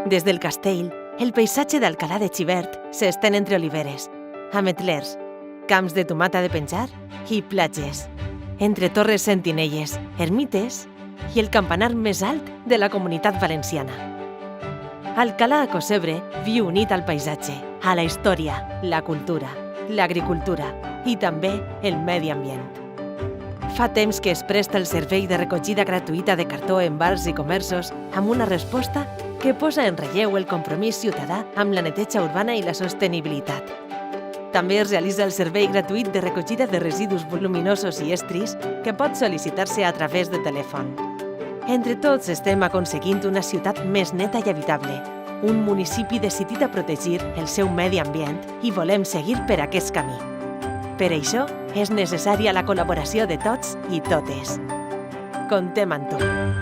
Des del castell, el paisatge d'Alcalà de Xivert s'estén entre oliveres, ametlers, camps de tomata de penjar i platges, entre torres sentinelles, ermites i el campanar més alt de la Comunitat Valenciana. Alcalà a Cocebre viu unit al paisatge, a la història, la cultura, l'agricultura i també el medi ambient. Fa temps que es presta el servei de recollida gratuïta de cartó en bars i comerços amb una resposta que posa en relleu el compromís ciutadà amb la neteja urbana i la sostenibilitat. També es realitza el servei gratuït de recollida de residus voluminosos i estris que pot sol·licitar-se a través de telèfon. Entre tots estem aconseguint una ciutat més neta i habitable, un municipi decidit a protegir el seu medi ambient i volem seguir per aquest camí. Per això és necessària la col·laboració de tots i totes. Comptem amb tu.